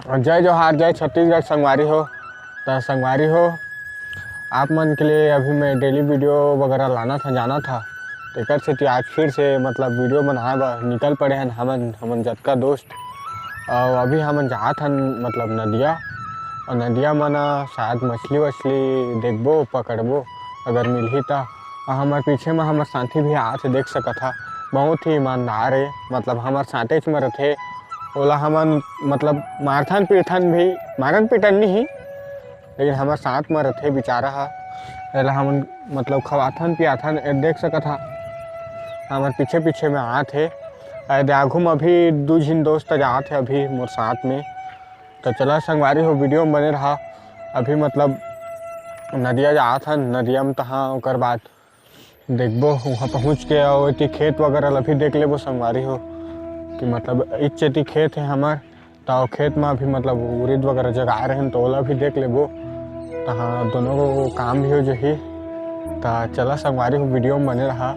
जय जोहार, जय छत्तीसगढ़ संगवारी हो। तो संगवारी हो, आप मन के लिए अभी मैं डेली वीडियो वगैरह लाना था, जाना था। तेकर से आज फिर से मतलब वीडियो बनाए बर निकल पड़े हैं हमन जतका दोस्त। और अभी हमन जात हन मतलब नदिया, और नदिया मन शायद मछली वछली देखबो, पकड़बो अगर मिलही तो। और हमारे पीछे में हमारे साथी भी आके देख सकत था, बहुत ही ईमानदार है। मतलब हमारे साथेच में रथे, ओला हमन मतलब मारथन पीटन भी, मारन पीटन नहीं, लेकिन हमारे साथ में रथे बेचारा हा। एला हमन मतलब खवाथन पियाथन देख सकत हा। हमारे पीछे पीछे में आथे, आगू में अभी दो झिन दोस्त जात है अभी मोर साथ में। तो चला संगवारी हो, वीडियो में बने रहा। अभी मतलब नदिया जात हन, नदिया में तहाँ ओकर बाद देखबो वहाँ पहुँच के, और खेत वगैरह अभी देख लेबो संगवारी हो कि मतलब इच्चेती खेत है हमार। तो खेत में भी मतलब उड़ीद वगैरह जगाए रहे तो ओला भी देख लेबो। हाँ, दोनों को काम भी हो जाही। तो चला संगवारी हो, वीडियो में बने रहा।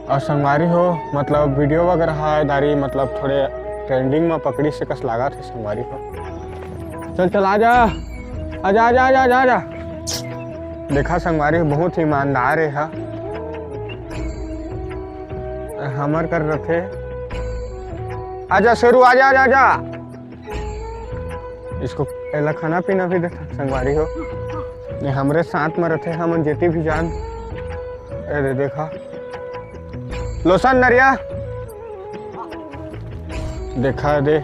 और संगवारी हो मतलब वीडियो वगैरह है दारी मतलब थोड़े ट्रेंडिंग में पकड़ी से कस लगा थे संगवारी हो। चल चल आजा आजा आजा आजा आजा आजा। देखा संगवारी हो, बहुत ईमानदार है हा। हमर कर रखे, आजा शेरू आजा आजा आजा। इसको पहला खाना पीना भी देखा संगवारी हो, हमरे साथ में रखे हमन जेती भी जान। अरे देखा लोसन नरिया देखा दे,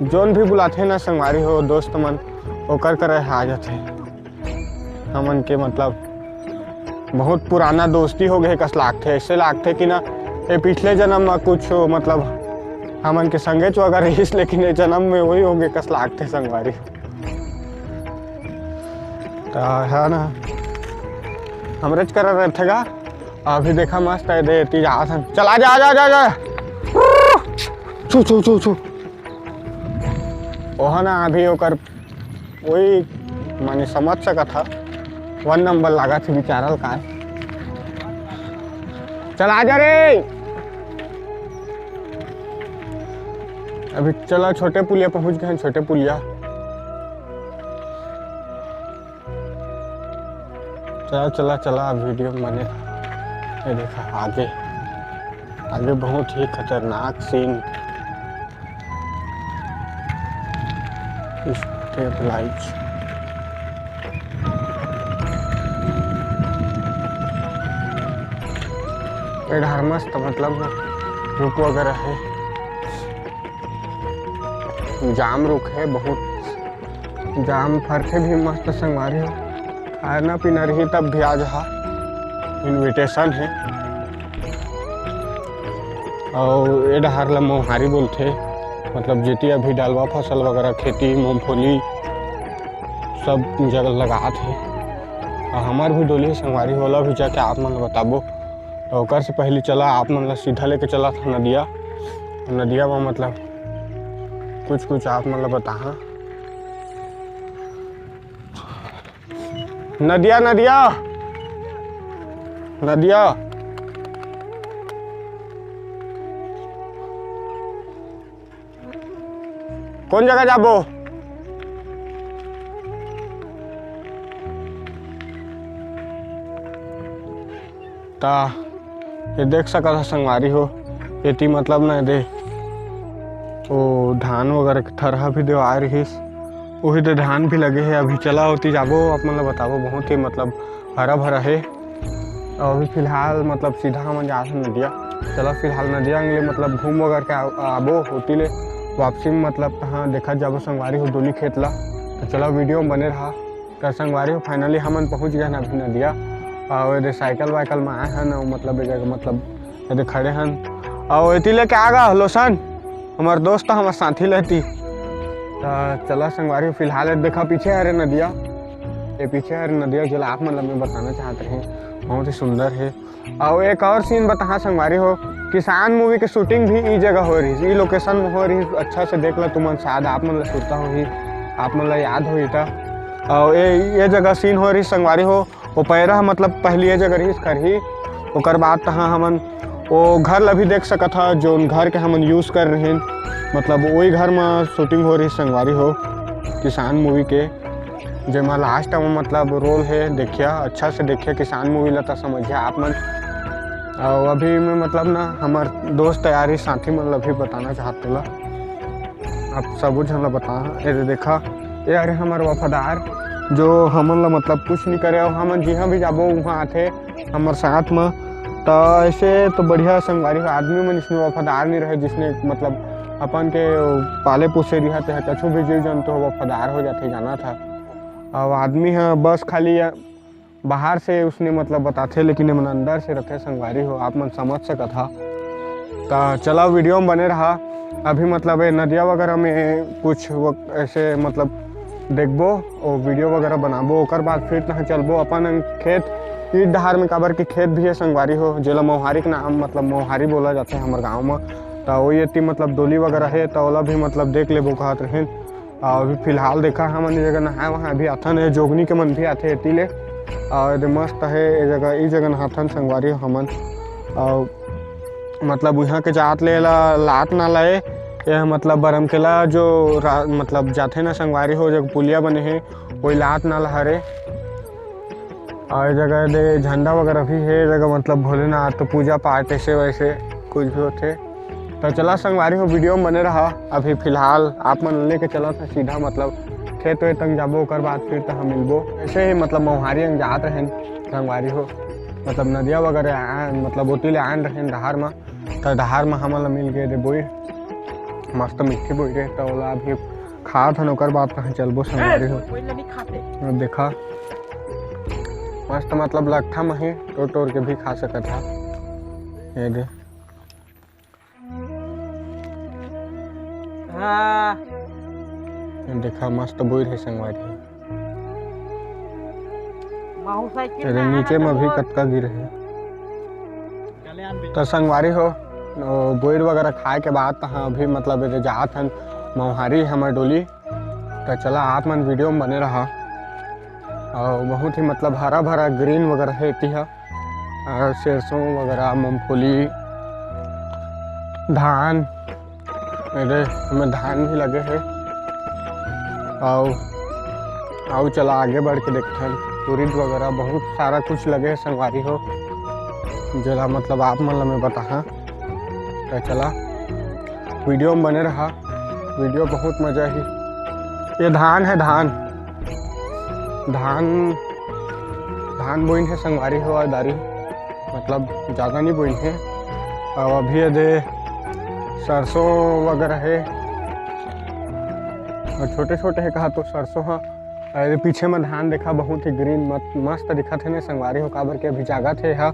जोन भी बुलाते ना संगवारी हो दोस्त मन ओकर करे आ जाते। हमन के मतलब बहुत पुराना दोस्ती हो गए कस लागथे, ऐसे लागथे कि ना ये पिछले जन्म में कुछ मतलब हमन के संगे वगैरह रहीस, लेकिन ये जन्म में वही हो गए कस लागथे संगवारी। तो है ना हमरेज कर रहे गा। अभी देखा मस्त है दे तीज आसन, चल आजा आजा आजा आजा। छू छू छू छू ओह ना अभी ओकर वही माने समझ सकत था, 1 नंबर लगा थे बेचारा का। चल आजा रे। अभी चला छोटे पुलिया पहुंच गए हैं, छोटे पुलिया। चला चला चला वीडियो बने। ये देखा आगे आगे बहुत ही खतरनाक सीन। स्टेप लाइट्स इधर मस्त मतलब रुक वगैरह है, जाम रुक है, बहुत जाम फरके भी मस्त संगवारी हो। खाना पीना रही तब भी आज हा इनविटेशन है। और ये डहार ला मोहारी बोलते, मतलब जेती अभी डालवा फसल वगैरह खेती मूंगफली सब जगह लगा थे। और हमार भी डोली संगवारी होला भी जाके आप मन बताबो। तो ओकर से पहले चला आप मन ला सीधा लेके चला था नदिया। नदिया में मतलब कुछ आप मन ला बता। नदिया नदिया नदिया कौन जगह जाबो? ता ये देख सकता संगवारी हो, ये मतलब ना दे वो धान वगैरह थरहा भी दे आ रहीस, वही तो धान भी लगे है। अभी चला होती जाबो, आप मतलब बताबो। बहुत ही मतलब हरा भरा है। और अभी फिलहाल मतलब सीधा हम जा नदिया। चला फिलहाल नदिया के लिए मतलब घूम वगैरह के आबो होती ले वापसी में मतलब कहाँ देखा जाबो संगवारी हो डोली खेत ला। तो चला वीडियो में बने रहा। तो संगवारी हो फाइनली हमन पहुँच गए ना अभी नदिया। और ये साइकिल वाइकल में आए हैं, मतलब एक मतलब ये खड़े हैं। और इति लेके आ गा लोसन, हमारे दोस्त हमारे साथी लेती। तो चला संगवारी फिलहाल देखा पीछे है रे नदिया, ये पीछे है नदिया जो आप मतलब मैं बताना चाहते हैं, बहुत ही सुंदर है। और एक और सीन बता संगवारी हो, किसान मूवी की शूटिंग भी इस जगह हो रही, इस लोकेशन में हो रही। अच्छा से देख ला तुमन, शायद आप मतलब सुनता हो ही, आप मतलब याद हो था। और ये जगह सीन हो रही संगवारी हो, वो पैरा मतलब पहली ये जगह रही कर ही, ओकर बाद तहाँ हमन वो घर ला भी देख सकत था जो घर के हमन यूज़ कर रहे हैं, मतलब वही घर में शूटिंग हो रही संगवारी हो किसान मूवी के, जेमा लास्ट में मतलब रोल है। देखिए अच्छा से देखिए किसान मूवी ला तो समझिए आप मन। और अभी मैं मतलब ना हमार दोस्त तैयारी साथी मन ला भी बताना चाहते ला, आप सब जन ला बता। ये देखा ये अरे हमार वफादार जो हमन ला मतलब कुछ नहीं करे और हमन जहाँ भी जाबो वहाँ आते हमार साथ में। तो ऐसे तो बढ़िया संगवारी हो आदमी मन इसमें वफादार नहीं रहे, जिसने मतलब अपन के पाले पोसे रहते हैं कछु भी जीव जंतु तो वफादार हो जाते जाना था। और आदमी है बस खाली बाहर से उसने मतलब बताते लेकिन मन अंदर से रखे संगवारी हो, आप मन समझ सका था। तो चला वीडियो में बने रहा। अभी मतलब नदिया वगैरह में कुछ ऐसे मतलब देखबो और वीडियो वगैरह बनाबो, ओकर बाद फिर तहाँ चलबो अपन खेत ईट डहार में, काबर के खेत भी है संगवारी हो जेला मोहारी के नाम मतलब मोहारी बोला जाता है हमारे गाँव में। तो वही इतनी मतलब डोली वगैरह है तो ओला भी मतलब देख लेबो कहत रहें। और अभी फिलहाल देखा हमन ये जगह नहाए वहाँ अभी आथन है, जोगनी के मन भी आते एती ले और मस्त है ये जगह नहाथन संगवारी हो हमन। और मतलब यहाँ के जात ले लात ना लाए यह मतलब बरमकेला जो मतलब जाते ना संगवारी हो जगह पुलिया बने हैं वही लात ना लहरे। और जगह दे झंडा वगैरह भी है जगह मतलब भोलेनाथ तो पूजा पाठ ऐसे वैसे कुछ भी होते। तो चला संगवारी हो वीडियो में बने रहा। अभी फिलहाल आप मन लेके चला था सीधा मतलब खेत वेत तक जाबो, ओकर बाद फिर तो हम मिलबो। ऐसे ही मतलब मोहारी अंग जात रहें संगवारी हो, मतलब नदिया वगैरह मतलब ओती ले आन रहें डहार में। तो डहार में हमन मिल गए रे बोई मस्त मीठी बोई रे, तो ओला अभी खात हन ओकर बाद कहाँ चलबो संगवारी हो। देखा मस्त मतलब लट्ठा में ही तोड़ तोड़ के भी खा सकता था। ये दे देखा मस्त बोई है संगवारी। तेरे नीचे में भी कतका गिरे है। तो संगवारी हो बोईर वगैरह खाए के बाद तो अभी मतलब जात हन मोहारी हमार डोली। तो चला आप मन वीडियो में बने रहा। और बहुत ही मतलब हरा भरा ग्रीन वगैरह है इतिहा, सरसों वगैरह मूंगफली धान, मेरे हमें धान भी लगे हैं। और चला आगे बढ़ के देखते उड़द वगैरह बहुत सारा कुछ लगे है संगवारी हो जला मतलब आप मन मैं बता। तो चला वीडियो में बने रहा, वीडियो बहुत मजा ही। ये धान है धान बोइन है संगवारी हो और दारी मतलब ज़्यादा नहीं बोइन है। और अभी ये सरसों वगैरह है और छोटे छोटे है कहा तो सरसों है। और पीछे में धान देखा बहुत ही ग्रीन मस्त दिखा थे ने संगवारी हो, काबर के अभी जागा थे हा।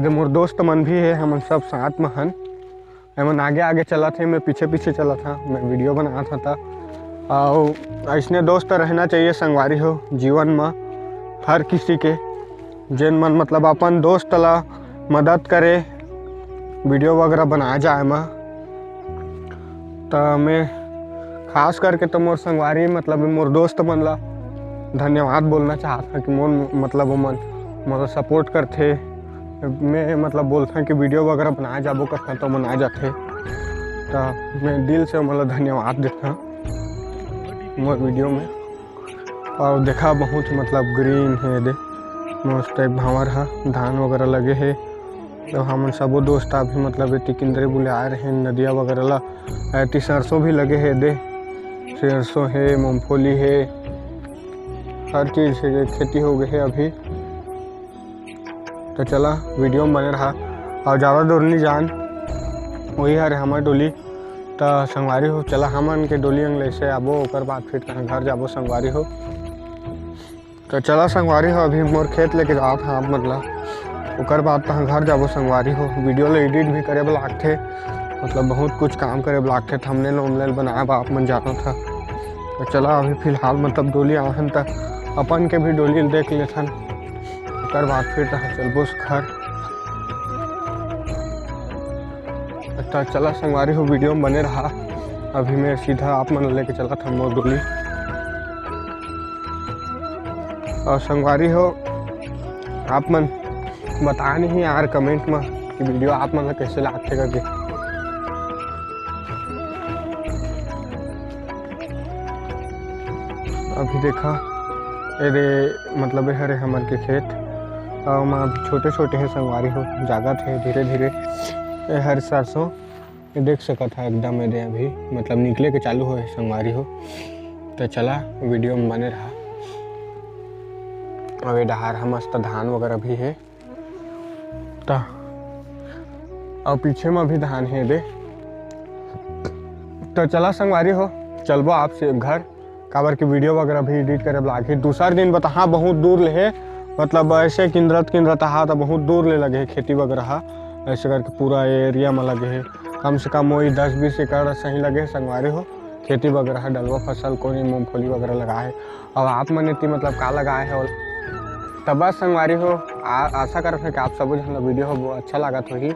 मोर दोस्त मन भी है, हम सब साथ में हन। हम आगे आगे चला थे, मैं पीछे पीछे चला था, मैं वीडियो बना था। और ऐसने दोस्त रहना चाहिए संगवारी हो जीवन में हर किसी के, जिन मन मतलब अपन दोस्त ला मदद करे वीडियो वगैरह बनाया जाए में। तो मैं खास करके तो मोर संगवारी मतलब मोर दोस्त मन ला धन्यवाद बोलना चाहता कि मोर मतलब वो मन मोर सपोर्ट करते। मैं मतलब बोलता कि वीडियो वगैरह बनाया जाबो करता तो बनाए जाते। तो मैं दिल से मतलब धन्यवाद देता मोर वीडियो में। और देखा बहुत मतलब ग्रीन है दे मस्त एक भावर है, धान वगैरह लगे है। तो हम सबो दोस्त अभी मतलब इतनी किंदरे बुले आ रहे हैं नदिया वगैरह ला। इतनी सरसों भी लगे है दे, सरसों है मूंगफली है, हर चीज़ से खेती हो गई है अभी। तो चला वीडियो में बने रहा और ज़्यादा दूर नहीं जान वही है हमारे डोली। तो संगवारी हो चला हमन के डोली अंगले से आबो, ओकर बाद फिर कहाँ घर जाबो संगवारी हो। तो चला संगवारी हो अभी मोर खेत लेके जाओ था आप मतलब, ओकर बाद कहाँ घर जाबो संगवारी हो। वीडियो ले एडिट भी करे लागते, मतलब बहुत कुछ काम करे लागते, थंबनेल वंबनेल बनाया आप मन जाना था। तो चला अभी फिलहाल मतलब डोली आहन तक अपन के भी डोली देख लेथन, ओकर बाद फिर तहाँ चलबो घर। तो चला संगवारी हो वीडियो में बने रहा। अभी मैं सीधा आप मन लेके चला था मोर डोली। और संगवारी हो आप मन बता नहीं यार कमेंट में कि वीडियो आप मतलब कैसे लागते करके। अभी देखा ये मतलब हरे हमन के खेत और मैं अभी छोटे छोटे है संगवारी हो जागत है धीरे धीरे ये हर सरसों ये देख सका था एकदम ये अभी मतलब निकले के चालू हो संगवारी हो। तो चला वीडियो में बने रहा। और ये डहार मस्त धान वगैरह भी है ता और पीछे में भी धान है दे। तो चला संगवारी हो चलबो आपसे घर काबर की वीडियो वगैरह भी एडिट करे लागे। दूसरा दिन बता हाँ बहुत दूर ले है मतलब ऐसे किंद्रत हा तो बहुत दूर ले लगे है खेती वगैरह ऐसे करके पूरा एरिया में लगे है कम से कम वही 10-20 एकड़ सही लगे है संगवारी हो खेती वगैरह डलवा फसल कोई मूंगफली वगैरह लगा है। और आप मन इतनी मतलब का लगाए है तब बस संगवारी हो आशा करते हैं कि आप सब जन वीडियो हो अच्छा लागत होगी।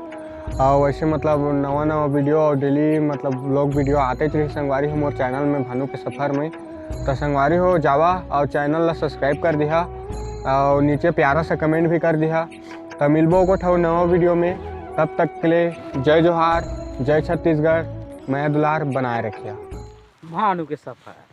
और वैसे मतलब नवा वीडियो और डेली मतलब लोग वीडियो आते रही संगवारी हो मोर चैनल में भानु के सफ़र में। तो संगवारी हो जावा और चैनल ला सब्सक्राइब कर दिया और नीचे प्यारा सा कमेंट भी कर दिया। तो मिलबो को ठो नवा वीडियो में तब तक के लिए जय जोहार जय छत्तीसगढ़ मैं दुलार बनाए रखिया। भानु के सफ़र।